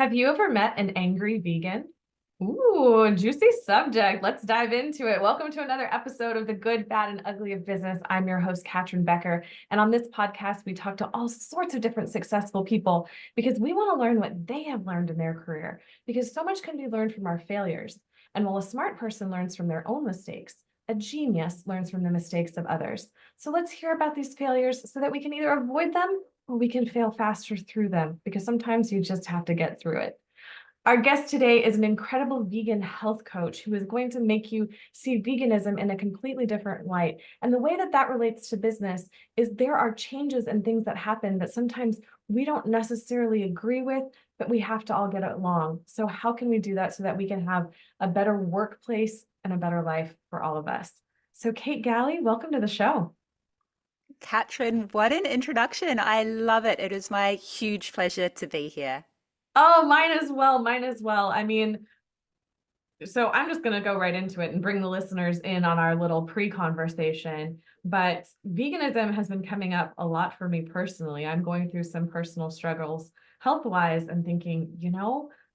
Have you ever met an angry vegan? Ooh, juicy subject. Let's dive into it. Welcome to another episode of The Good, Bad, and Ugly of Business. I'm your host, Catryn Becker. And on this podcast, we talk to all sorts of different successful people because we want to learn what they have learned in their career, because so much can be learned from our failures. And while a smart person learns from their own mistakes, a genius learns from the mistakes of others. So let's hear about these failures so that we can either avoid them or we can fail faster through them, because sometimes you just have to get through it. Our guest today is an incredible vegan health coach who is going to make you see veganism in a completely different light. And the way that that relates to business is there are changes and things that happen that sometimes we don't necessarily agree with, but we have to all get along. So how can we do that so that we can have a better workplace and a better life for all of us? So Kate Galli, welcome to the show. Catryn, what an introduction. I love it. It is my huge pleasure to be here. Oh, mine as well. Mine as well. I mean, so I'm just going to go right into it and bring the listeners in on our little pre-conversation. But veganism has been coming up a lot for me personally. I'm going through some personal struggles health-wise and thinking,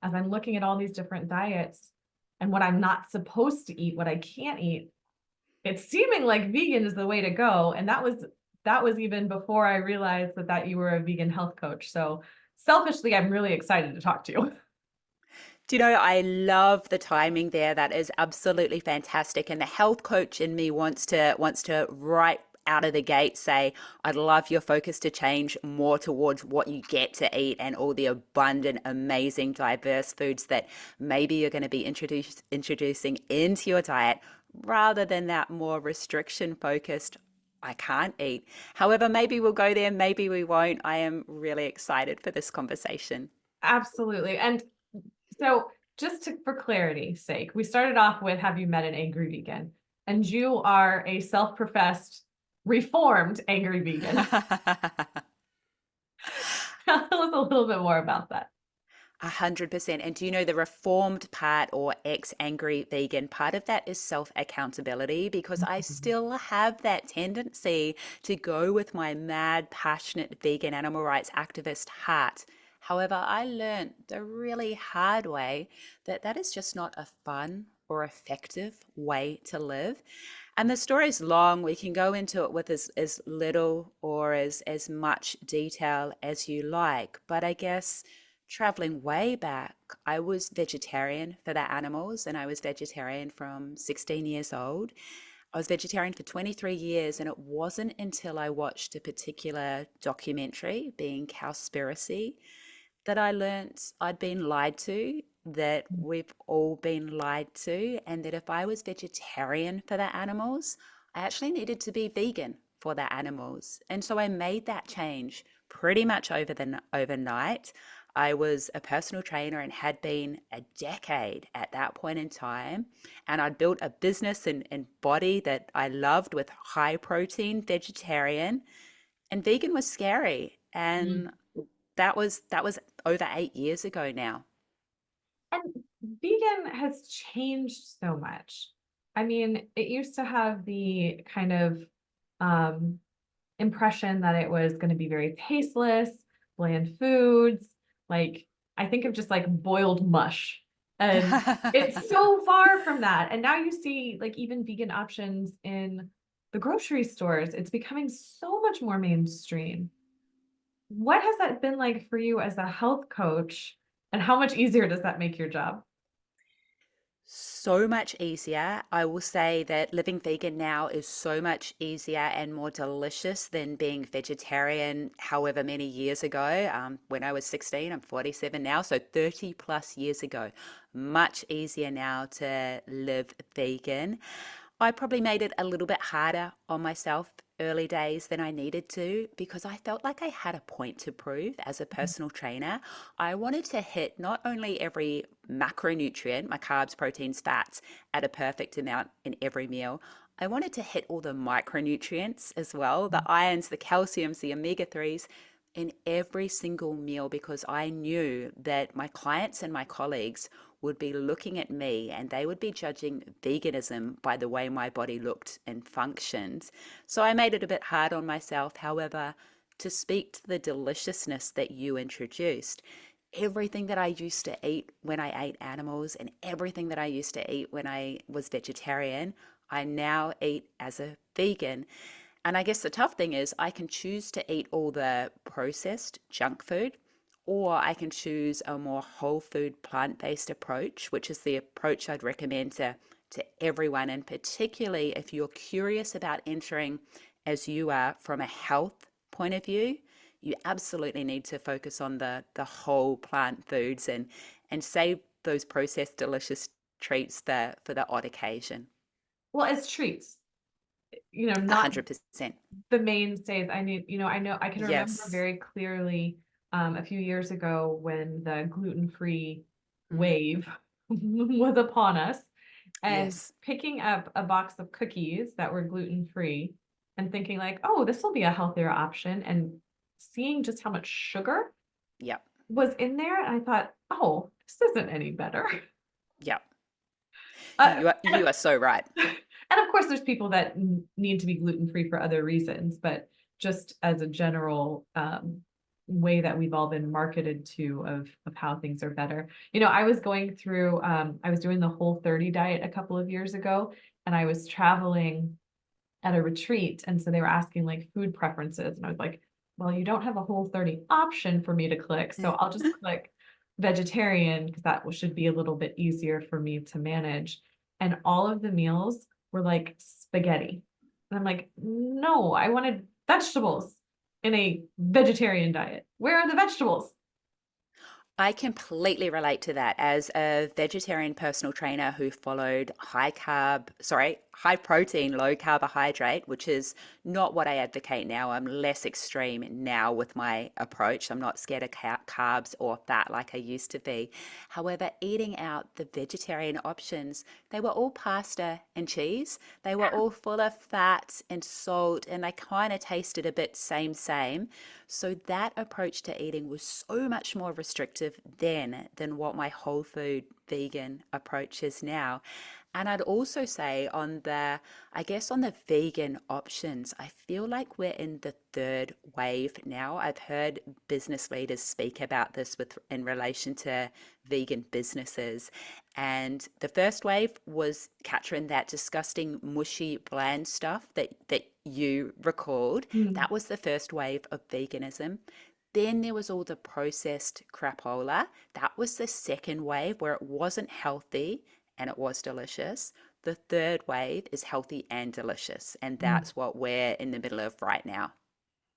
as I'm looking at all these different diets and what I'm not supposed to eat, what I can't eat, it's seeming like vegan is the way to go. And that was even before I realized that you were a vegan health coach. So selfishly, I'm really excited to talk to you. Do you know, I love the timing there. That is absolutely fantastic. And the health coach in me wants to right out of the gate say, I'd love your focus to change more towards what you get to eat and all the abundant, amazing, diverse foods that maybe you're going to be introducing into your diet rather than that more restriction focused I can't eat. However, maybe we'll go there, maybe we won't. I am really excited for this conversation. Absolutely. And so for clarity's sake, we started off with, have you met an angry vegan? And you are a self-professed reformed angry vegan. Tell us a little bit more about that. 100%. And do you know the reformed part or ex-angry vegan part of that is self-accountability because I still have that tendency to go with my mad, passionate vegan animal rights activist heart. However, I learned the really hard way that that is just not a fun or effective way to live. And the story's long. We can go into it with as little or as much detail as you like. But I guess traveling way back, I was vegetarian for the animals and I was vegetarian from 16 years old. I was vegetarian for 23 years, and it wasn't until I watched a particular documentary, being Cowspiracy, that I learnt I'd been lied to, that we've all been lied to, and that if I was vegetarian for the animals, I actually needed to be vegan for the animals. And so I made that change pretty much overnight. I was a personal trainer and had been a decade at that point in time. And I'd built a business and body that I loved with high protein vegetarian. And vegan was scary. Mhm. And that was over 8 years ago now. And vegan has changed so much. I mean, it used to have the kind of um, impression that it was going to be very tasteless, bland foods. Like, I think of just like boiled mush. And it's so far from that. And now you see like even vegan options in the grocery stores. It's becoming so much more mainstream. What has that been like for you as a health coach? And how much easier does that make your job? So much easier. I will say that living vegan now is so much easier and more delicious than being vegetarian however many years ago. When I was 16, I'm 47 now, so 30 plus years ago. Much easier now to live vegan. I probably made it a little bit harder on myself early days than I needed to because I felt like I had a point to prove as a personal trainer. I wanted to hit not only every macronutrient, my carbs, proteins, fats, at a perfect amount in every meal. I wanted to hit all the micronutrients as well, the irons, the calciums, the omega 3s in every single meal because I knew that my clients and my colleagues would be looking at me and they would be judging veganism by the way my body looked and functioned. So I made it a bit hard on myself. However, to speak to the deliciousness that you introduced, everything that I used to eat when I ate animals and everything that I used to eat when I was vegetarian, I now eat as a vegan. And I guess the tough thing is I can choose to eat all the processed junk food, or I can choose a more whole food plant-based approach, which is the approach I'd recommend to everyone, and particularly if you're curious about entering as you are from a health point of view, you absolutely need to focus on the whole plant foods and save those processed delicious treats for the odd occasion. Well, as treats, A not 100%. the mainstays. I know I can remember Yes. very clearly a few years ago when the gluten-free Mm, wave was upon us, and yes. picking up a box of cookies that were gluten-free and thinking like, oh, this will be a healthier option, and seeing just how much sugar Yep. was in there, and I thought, oh, this isn't any better. Yep. Uh, You are so right. and of course, there's people that need to be gluten-free for other reasons, but just as a general way that we've all been marketed to of how things are better. I was going through, I was doing the Whole30 diet a couple of years ago, and I was traveling at a retreat. And so they were asking like food preferences. And I was like, well, you don't have a Whole30 option for me to click. So I'll just click vegetarian because that should be a little bit easier for me to manage. And all of the meals were like spaghetti. And I'm like, no, I wanted vegetables in a vegetarian diet. Where are the vegetables? I completely relate to that as a vegetarian personal trainer who followed high protein, low carbohydrate, which is not what I advocate now. I'm less extreme now with my approach. I'm not scared of carbs or fat like I used to be. However, eating out the vegetarian options, they were all pasta and cheese. They were all full of fat and salt, and they kind of tasted a bit same. So that approach to eating was so much more restrictive then than what my whole food vegan approach is now. And I'd also say I guess on the vegan options, I feel like we're in the third wave now. I've heard business leaders speak about this in relation to vegan businesses. And the first wave was, Catryn, that disgusting, mushy, bland stuff that you recalled. Hmm. That was the first wave of veganism. Then there was all the processed crapola. That was the second wave where it wasn't healthy and it was delicious. The third wave is healthy and delicious. And Mm. that's what we're in the middle of right now.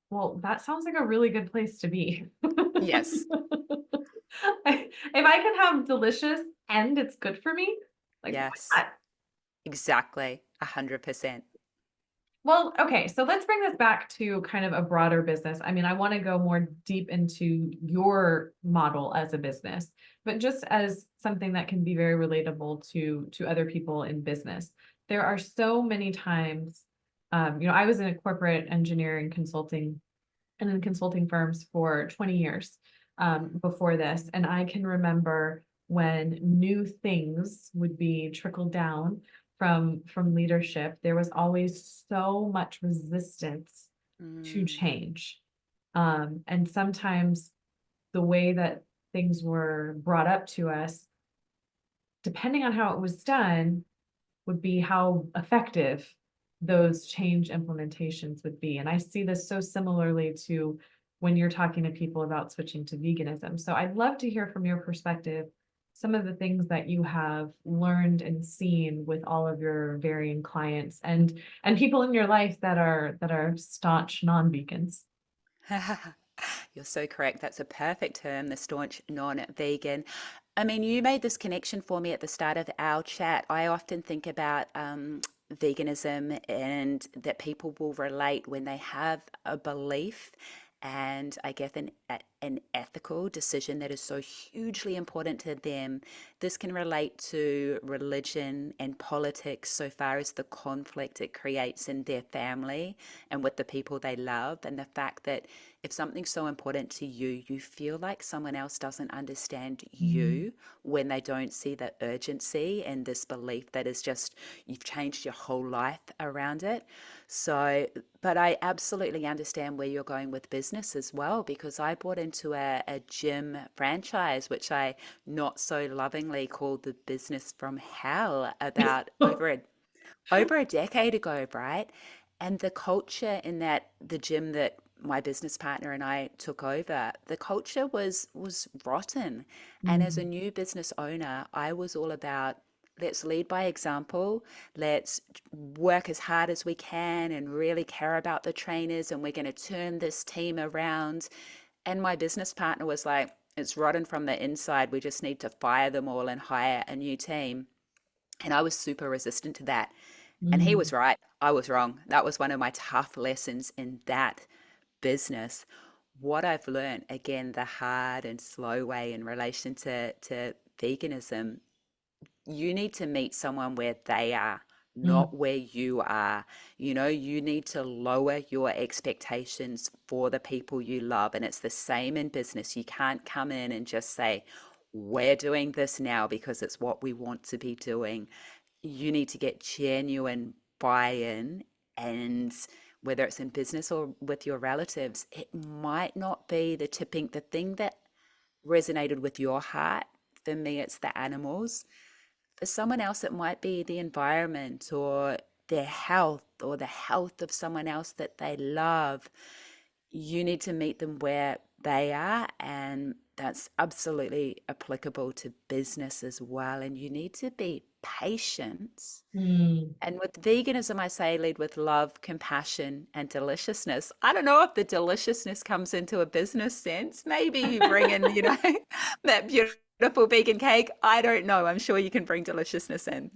Well, that sounds like a really good place to be. Yes. If I can have delicious and it's good for me, like why Yes. not? Exactly. 100%. Well, okay, so let's bring this back to kind of a broader business. I mean, I want to go more deep into your model as a business, but just as something that can be very relatable to other people in business. There are so many times, I was in a corporate engineering consulting and in consulting firms for 20 years before this. And I can remember when new things would be trickled down from leadership, there was always so much resistance to Mm, change. And sometimes the way that things were brought up to us, depending on how it was done, would be how effective those change implementations would be. And I see this so similarly to when you're talking to people about switching to veganism. So I'd love to hear from your perspective some of the things that you have learned and seen with all of your varying clients and people in your life that are staunch non-vegans. You're so correct. That's a perfect term, the staunch non-vegan. I mean, you made this connection for me at the start of our chat. I often think about veganism and that people will relate when they have a belief and I guess an ethical decision that is so hugely important to them. This can relate to religion and politics so far as the conflict it creates in their family and with the people they love, and the fact that if something's so important to you, you feel like someone else doesn't understand Mm. you when they don't see the urgency and this belief that is just, you've changed your whole life around it. So, but I absolutely understand where you're going with business as well, because I bought into into a gym franchise, which I not so lovingly called the business from hell about over a decade ago, right? And the culture in the gym that my business partner and I took over, the culture was rotten. And as a Mm, new business owner, I was all about let's lead by example. Let's work as hard as we can and really care about the trainers, and we're going to turn this team around. And my business partner was like, it's rotten from the inside. We just need to fire them all and hire a new team. And I was super resistant to that. And he mm, was right. I was wrong. That was one of my tough lessons in that business. What I've learned, again, the hard and slow way in relation to veganism, you need to meet someone where they are, mm, not where you are. You need to lower your expectations for the people you love. And it's the same in business. You can't come in and just say, we're doing this now because it's what we want to be doing. You need to get genuine buy-in, and whether it's in business or with your relatives, it might not be the thing that resonated with your heart. For me, it's the animals. For someone else, it might be the environment or their health or the health of someone else that they love. You need to meet them where they are, and that's absolutely applicable to business as well. And you need to be patient. mm. And with veganism, I say lead with love, compassion, and deliciousness. I don't know if the deliciousness comes into a business sense. Maybe you bring in, that beautiful vegan cake. I don't know. I'm sure you can bring deliciousness in.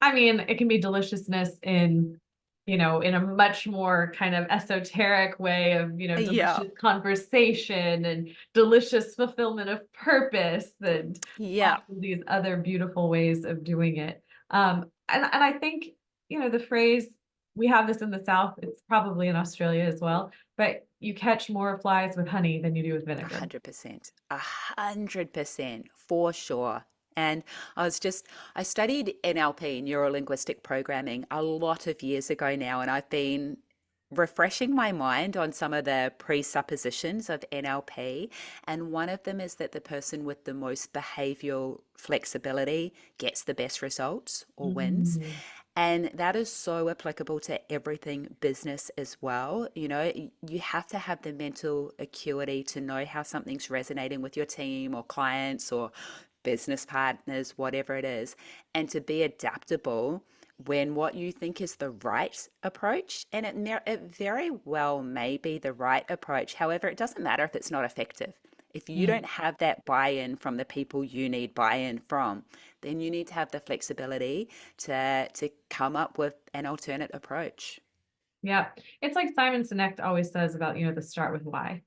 I mean, it can be deliciousness in a much more kind of esoteric way of, Yeah. delicious conversation and delicious fulfillment of purpose and all Yeah. of these other beautiful ways of doing it. And I think, the phrase, we have this in the South, it's probably in Australia as well, but you catch more flies with honey than you do with vinegar. 100%. 100% for sure. And I studied NLP, neuro linguistic programming, a lot of years ago now, and I've been refreshing my mind on some of the presuppositions of NLP. And one of them is that the person with the most behavioral flexibility gets the best results or wins. Mm, And that is so applicable to everything business as well. You have to have the mental acuity to know how something's resonating with your team or clients or business partners, whatever it is, and to be adaptable when what you think is the right approach, and it very well may be the right approach. However, it doesn't matter if it's not effective. If you mm. don't have that buy-in from the people you need buy-in from, then you need to have the flexibility to come up with an alternate approach. Yeah. It's like Simon Sinek always says about, the start with why.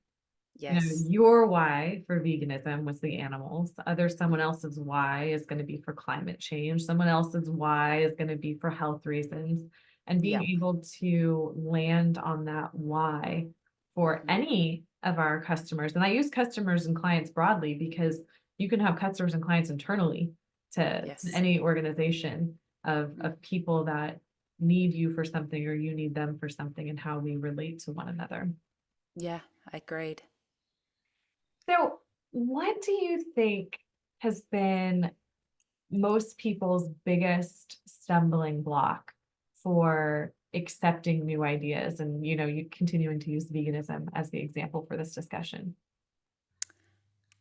Yes. Your why for veganism was the animals. Someone else's why is going to be for climate change. Someone else's why is going to be for health reasons. And being Yep. able to land on that why for Mhm. any of our customers. And I use customers and clients broadly because you can have customers and clients internally to Yes. any organization Mhm. of people that need you for something or you need them for something, and how we relate to one another. Yeah, agreed. So, what do you think has been most people's biggest stumbling block for accepting new ideas and, you continuing to use veganism as the example for this discussion?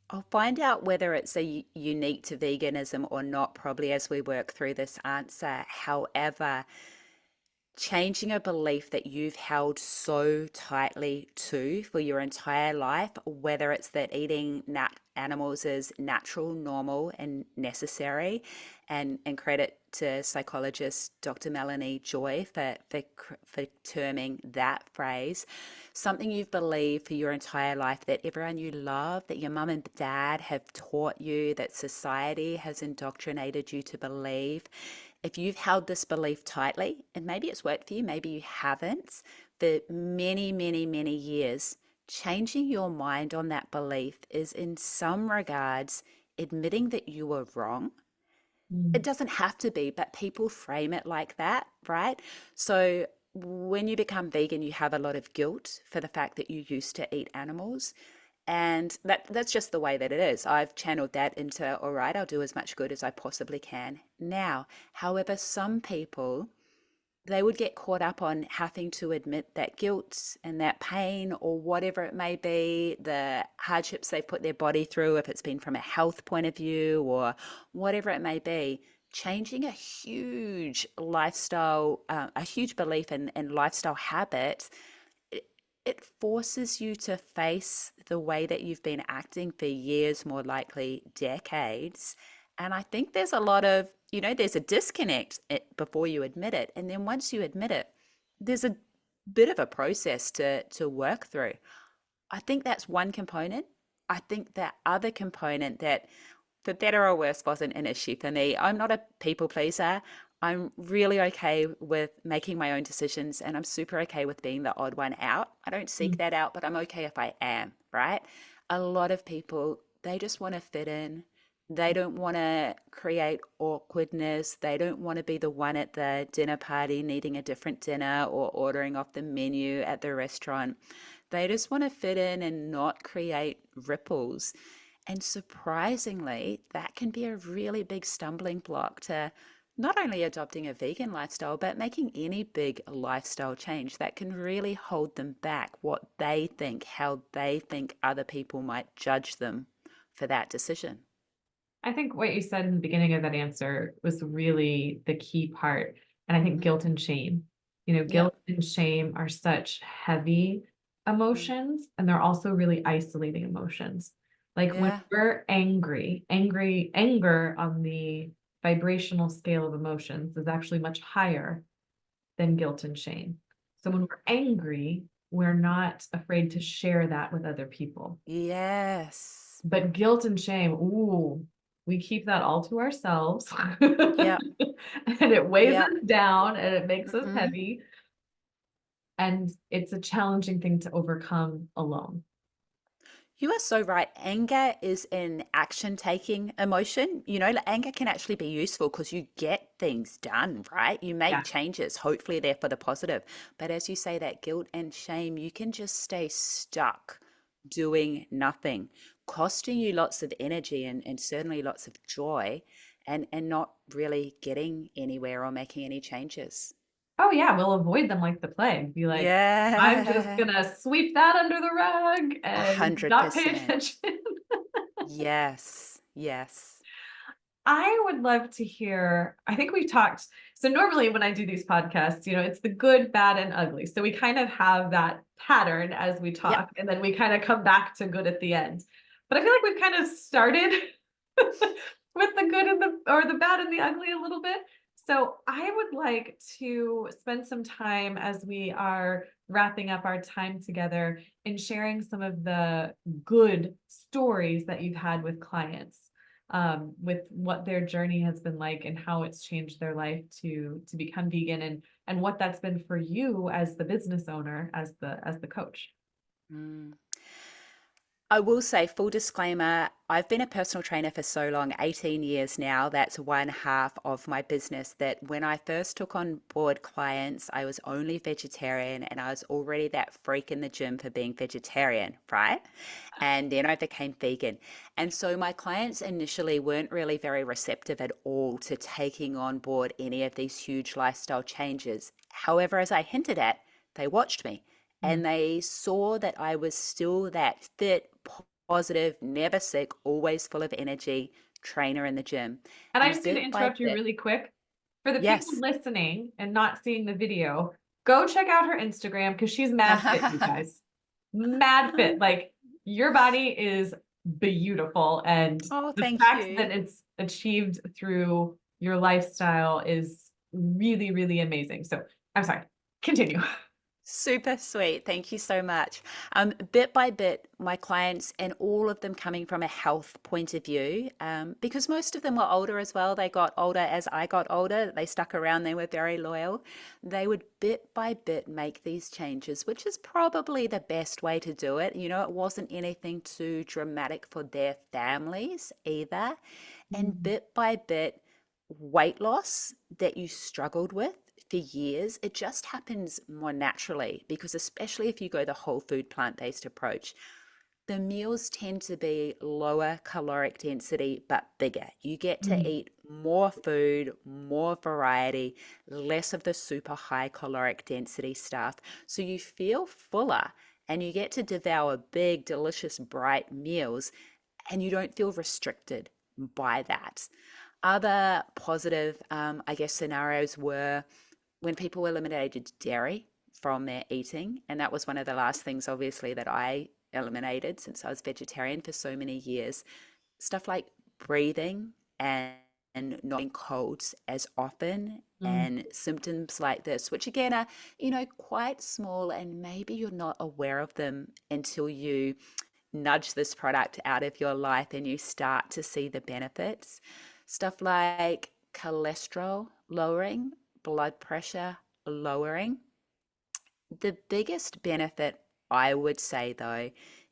I'll find out whether it's unique to veganism or not, probably as we work through this answer. However, changing a belief that you've held so tightly to for your entire life, whether it's that eating animals is natural, normal, and necessary, and credit to psychologist Dr. Melanie Joy for terming that phrase, something you've believed for your entire life, that everyone you love, that your mum and dad have taught you, that society has indoctrinated you to believe. If you've held this belief tightly, and maybe it's worked for you, maybe you haven't, for many, many, many years, changing your mind on that belief is, in some regards, admitting that you were wrong. It Mm, doesn't have to be, but people frame it like that, right? So when you become vegan, you have a lot of guilt for the fact that you used to eat animals. And that's just the way that it is. I've channeled that into, all right, I'll do as much good as I possibly can now. However, some people, they would get caught up on having to admit that guilt and that pain or whatever it may be, the hardships they've put their body through, if it's been from a health point of view or whatever it may be. Changing a huge lifestyle, a huge belief in lifestyle habit, it, it forces you to face the way that you've been acting for years, more likely decades. And I think there's a lot of, there's a disconnect before you admit it. And then once you admit it, there's a bit of a process to work through. I think that's one component. I think that other component that, for better or worse, wasn't an issue for me. I'm not a people pleaser. I'm really okay with making my own decisions and I'm super okay with being the odd one out. I don't seek that out, but I'm okay if I am, right? A lot of people, they just want to fit in. They don't want to create awkwardness. They don't want to be the one at the dinner party needing a different dinner or ordering off the menu at the restaurant. They just want to fit in and not create ripples. And surprisingly, that can be a really big stumbling block to not only adopting a vegan lifestyle, but making any big lifestyle change that can really hold them back, what they think, how they think other people might judge them for that decision. I think what you said in the beginning of that answer was really the key part. And I think Mm. guilt and shame, Yep. guilt and shame are such heavy Mm. emotions, and they're also really isolating emotions. Like when Yeah. we're anger on the vibrational scale of emotions is actually much higher than guilt and shame. So when we're angry, we're not afraid to share that with other people. Yes. But guilt and shame, ooh, we keep that all to ourselves. Yep. And it weighs Yep. us down and it makes us Hmm. heavy. And it's a challenging thing to overcome alone. You are so right. Anger is an action taking emotion. Like, anger can actually be useful because you get things done, right? You Yeah. make changes. Hopefully, they're for the positive. But as you say, that guilt and shame, you can just stay stuck doing nothing, costing you lots of energy and certainly lots of joy and not really getting anywhere or making any changes. Oh, yeah. We'll avoid them like the plague. Be like, I'm just Yeah, gonna sweep that under the rug a and hundred not pay percent. attention. Yes, yes. I would love to hear. I think we talked. So normally when I do these podcasts, it's the good, bad, and ugly. So we kind of have that pattern as we Yep. talk, and then we kind of come back to good at the end. But I feel like we've kind of started with the good and the bad and the ugly a little bit. So I would like to spend some time as we are wrapping up our time together in sharing some of the good stories that you've had with clients, with what their journey has been like and how it's changed their life to become vegan, and what that's been for you as the business owner, as the coach. Mm. I will say, full disclaimer, I've been a personal trainer for so long, 18 years now. That's one half of my business. That when I first took on board clients, I was only vegetarian and I was already that freak in the gym for being vegetarian, right? And then I became vegan. And so my clients initially weren't really very receptive at all to taking on board any of these huge lifestyle changes. However, as I hinted at, they watched me Mm. and they saw that I was still that fit, positive, never sick, always full of energy trainer in the gym. And I And just need to bit by interrupt you bit, really quick. For the people yes. listening and not seeing the video, go check out her Instagram because she's mad fit, you guys. Mad fit. Like, your body is beautiful. And Oh, the thank fact that you. it's achieved through your lifestyle is really, really amazing. So I'm sorry. Continue. Super sweet. Thank you so much. Bit by bit, my clients and all of them coming from a health point of view, because most of them were older as well. They got older as I got older. They stuck around. They were very loyal. They would bit by bit make these changes, which is probably the best way to do it. It wasn't anything too dramatic for their families either. And Mm. bit by bit, weight loss that you struggled with for years, it just happens more naturally because, especially if you go the whole food plant based approach, the meals tend to be lower caloric density but bigger. You get to Mm, eat more food, more variety, less of the super high caloric density stuff. So you feel fuller and you get to devour big, delicious, bright meals and you don't feel restricted by that. Other positive, I guess, scenarios were when people eliminated dairy from their eating. And that was one of the last things, obviously, that I eliminated since I was vegetarian for so many years. Stuff like breathing and not getting colds as often mm, and symptoms like this, which again are, quite small and maybe you're not aware of them until you nudge this product out of your life and you start to see the benefits. Stuff like cholesterol lowering, blood pressure lowering. The biggest benefit, I would say, though,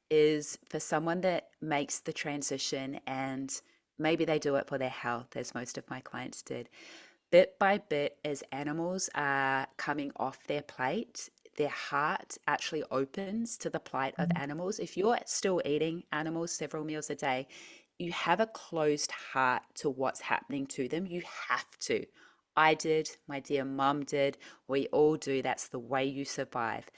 is for someone that makes the transition and maybe they do it for their health, as most of my clients did. Bit by bit, as animals are coming off their plate, their heart actually opens to the plight of mm, animals. If you're still eating animals several meals a day, you have a closed heart to what's happening to them. You have to. I did, my dear mum did, we all do. That's the way you survive.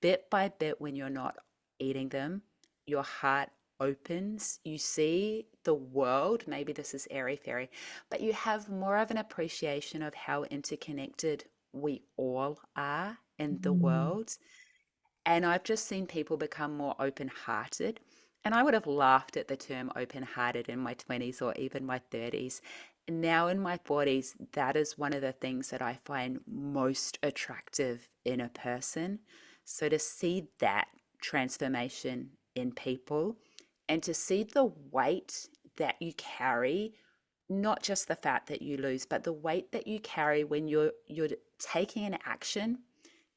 Bit by bit, when you're not eating them, your heart opens. You see the world. Maybe this is airy fairy, but you have more of an appreciation of how interconnected we all are in the mm, world. And I've just seen people become more open hearted. And I would have laughed at the term open hearted in my 20s or even my 30s. Now in my 40s, that is one of the things that I find most attractive in a person. So to see that transformation in people and to see the weight that you carry, not just the fat that you lose, but the weight that you carry when you're taking an action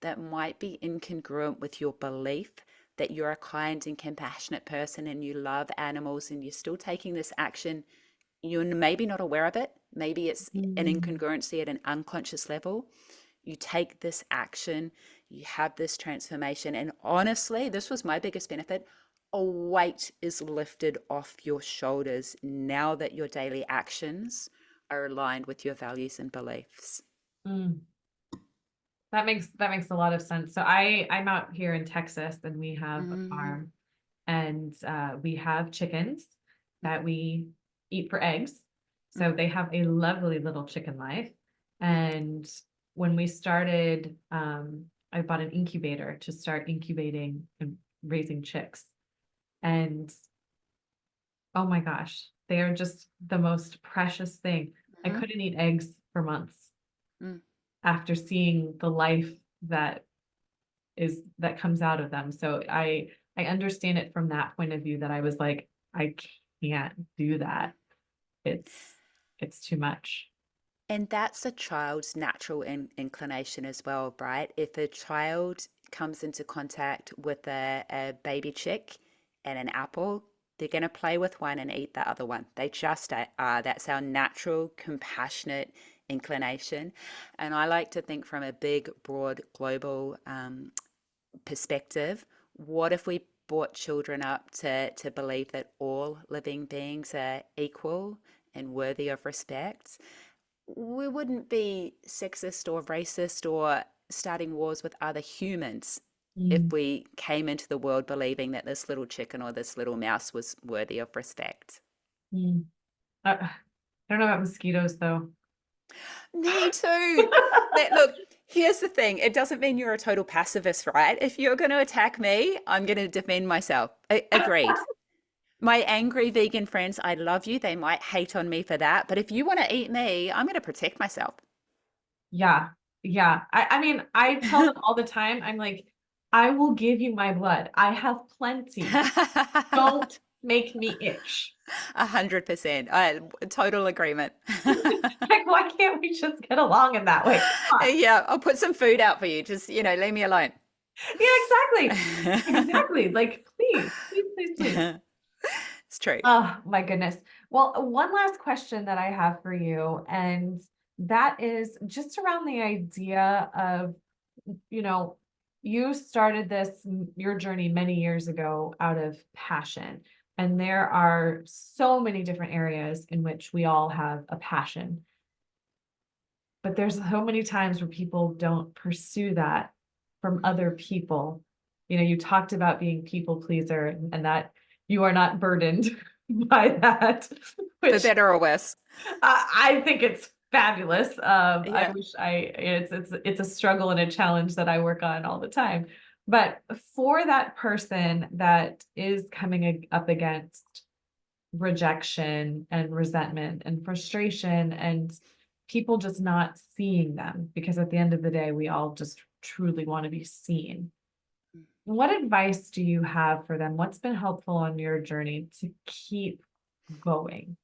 that might be incongruent with your belief that you're a kind and compassionate person and you love animals and you're still taking this action. You're maybe not aware of it. Maybe it's an mm, incongruency at an unconscious level. You take this action, you have this transformation. And honestly, this was my biggest benefit. A weight is lifted off your shoulders now that your daily actions are aligned with your values and beliefs. mm. That makes a lot of sense. So I'm out here in Texas and we have a Mm, farm and we have chickens that we eat for eggs. So mm, they have a lovely little chicken life. mm, And when we started, I bought an incubator to start incubating and raising chicks. And oh my gosh, they are just the most precious thing. I mm, couldn't eat eggs for months mm. after seeing the life that that comes out of them. So I understand it from that point of view that I was like, I can't do that. It's it's too much. And that's a child's natural inclination as well, right? If a child comes into contact with a baby chick and an apple, they're going to play with one and eat the other one. They just are. That's our natural, compassionate inclination. And I like to think from a big, broad, global perspective. What if we brought children up to believe that all living beings are equal and worthy of respect? We wouldn't be sexist or racist or starting wars with other humans if Mm, we came into the world believing that this little chicken or this little mouse was worthy of respect. mm. I don't know about mosquitoes though. Me too. Look, here's the thing. It doesn't mean you're a total pacifist, right? If you're going to attack me, I'm going to defend myself. Agreed. My angry vegan friends, I love you. They might hate on me for that. But if you want to eat me, I'm going to protect myself. Yeah. Yeah. I mean, I tell them all the time, I'm like, I will give you my blood. I have plenty. Don't make me itch. 100%. Total agreement. Like, why can't we just get along in that way? Come on. Yeah, I'll put some food out for you. Just, leave me alone. Yeah, exactly. Exactly. Like, please, please, please, please. It's true. Oh my goodness. Well, one last question that I have for you, and that is just around the idea of, you know, you started your journey many years ago out of passion. And there are so many different areas in which we all have a passion. But there's so many times where people don't pursue that from other people. You talked about being people pleaser and that you are not burdened by that, For which better or worse. I think it's fabulous. I Yeah. wish it's a struggle and a challenge that I work on all the time. But for that person that is coming up against rejection and resentment and frustration and people just not seeing them, because at the end of the day, we all just truly want to be seen. What advice do you have for them? What's been helpful on your journey to keep going?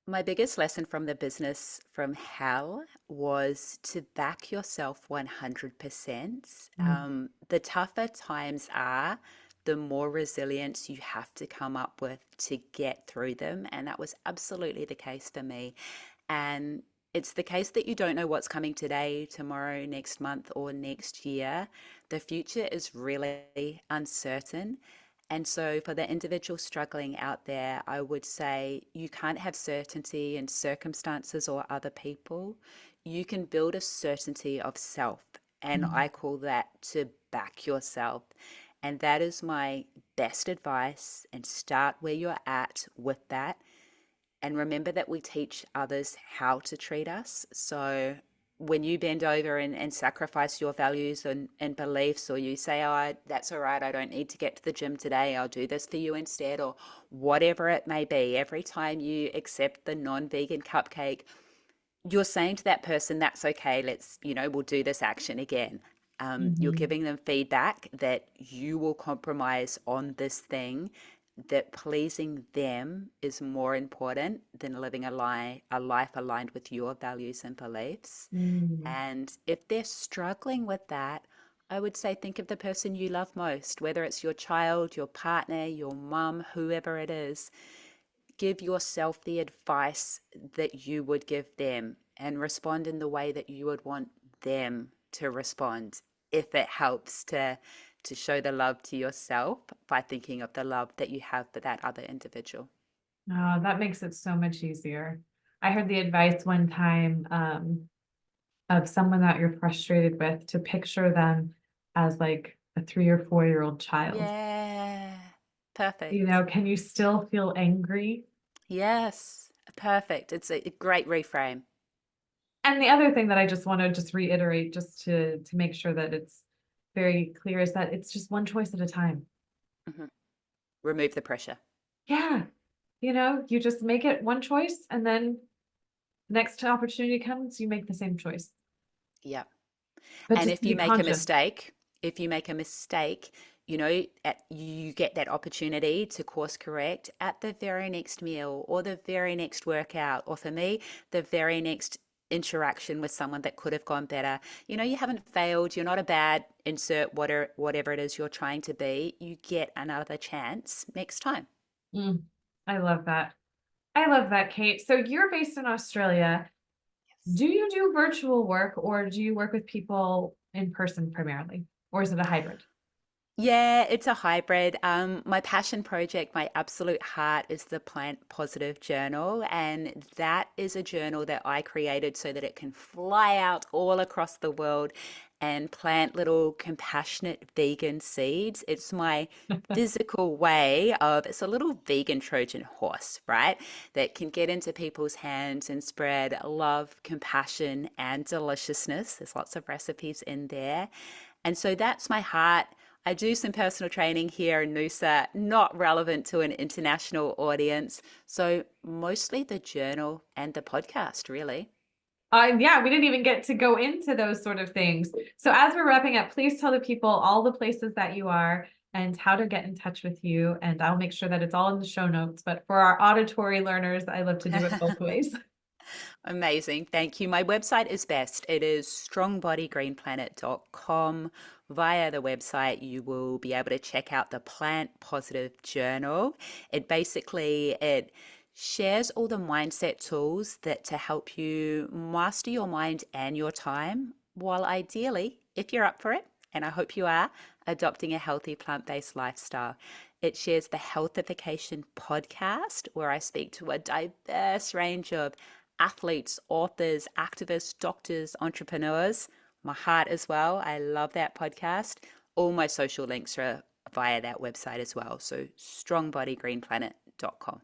My biggest lesson from the business from hell was to back yourself 100%. Mm. The tougher times are, the more resilience you have to come up with to get through them. And that was absolutely the case for me. And it's the case that you don't know what's coming today, tomorrow, next month, or next year. The future is really uncertain. And so, for the individual struggling out there, I would say you can't have certainty in circumstances or other people. You can build a certainty of self. And Mm. I call that to back yourself. And that is my best advice. And start where you're at with that. And remember that we teach others how to treat us. So when you bend over and sacrifice your values and beliefs, or you say, oh, that's all right, I don't need to get to the gym today, I'll do this for you instead, or whatever it may be, every time you accept the non-vegan cupcake, you're saying to that person, that's okay, we'll do this action again. You're Mhm. giving them feedback that you will compromise on this thing, that pleasing them is more important than living a life aligned with your values and beliefs. Mm. And if they're struggling with that, I would say think of the person you love most, whether it's your child, your partner, your mum, whoever it is. Give yourself the advice that you would give them and respond in the way that you would want them to respond, if it helps to show the love to yourself by thinking of the love that you have for that other individual. Oh, that makes it so much easier. I heard the advice one time of someone that you're frustrated with to picture them as like a 3 or 4 year old child. Yeah, perfect. Can you still feel angry? Yes, perfect. It's a great reframe. And the other thing that I just want to just reiterate, just to make sure that it's very clear, is that it's just one choice at a time. Hmm. Remove the pressure. Yeah. You just make it one choice and then next opportunity comes, you make the same choice. Yeah. But And just if to you be make a conscious. mistake, if you make a mistake, you get that opportunity to course correct at the very next meal or the very next workout, or for me, the very next interaction with someone that could have gone better. You haven't failed. You're not a bad insert whatever it is you're trying to be. You get another chance next time. Mm, I love that. I love that, Kate. So you're based in Australia. Do you do virtual work or do you work with people in person primarily? Or is it a hybrid? Yeah, it's a hybrid. My passion project, my absolute heart is the Plant Positive Journal. And that is a journal that I created so that it can fly out all across the world and plant little compassionate vegan seeds. It's my physical way of, it's a little vegan Trojan horse, right? That can get into people's hands and spread love, compassion, and deliciousness. There's lots of recipes in there. And so that's my heart. I do some personal training here in Noosa, not relevant to an international audience. So mostly the journal and the podcast, really. Yeah, we didn't even get to go into those sort of things. So as we're wrapping up, please tell the people all the places that you are and how to get in touch with you. And I'll make sure that it's all in the show notes. But for our auditory learners, I love to do it both ways. Amazing. Thank you. My website is best. It is strongbodygreenplanet.com. Via the website, you will be able to check out the Plant Positive Journal. It shares all the mindset tools that to help you master your mind and your time, while ideally if you're up for it, and I hope you are, adopting a healthy plant-based lifestyle. It shares the Healthification podcast, where I speak to a diverse range of athletes, authors, activists, doctors, entrepreneurs. My heart as well. I love that podcast. All my social links are via that website as well. So strongbodygreenplanet.com.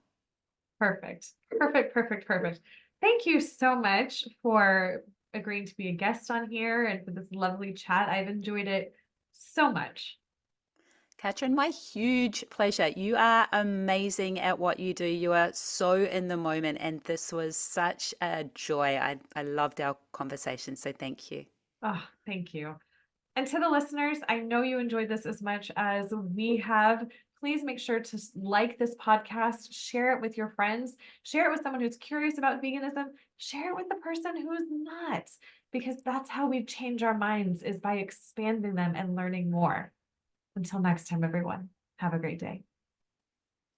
Perfect. Perfect. Perfect. Perfect. Thank you so much for agreeing to be a guest on here and for this lovely chat. I've enjoyed it so much. Catryn, my huge pleasure. You are amazing at what you do. You are so in the moment, and this was such a joy. I loved our conversation, so thank you. Oh, thank you. And to the listeners, I know you enjoyed this as much as we have. Please make sure to like this podcast, share it with your friends, share it with someone who's curious about veganism, share it with the person who is not, because that's how we change our minds, is by expanding them and learning more. Until next time, everyone, have a great day.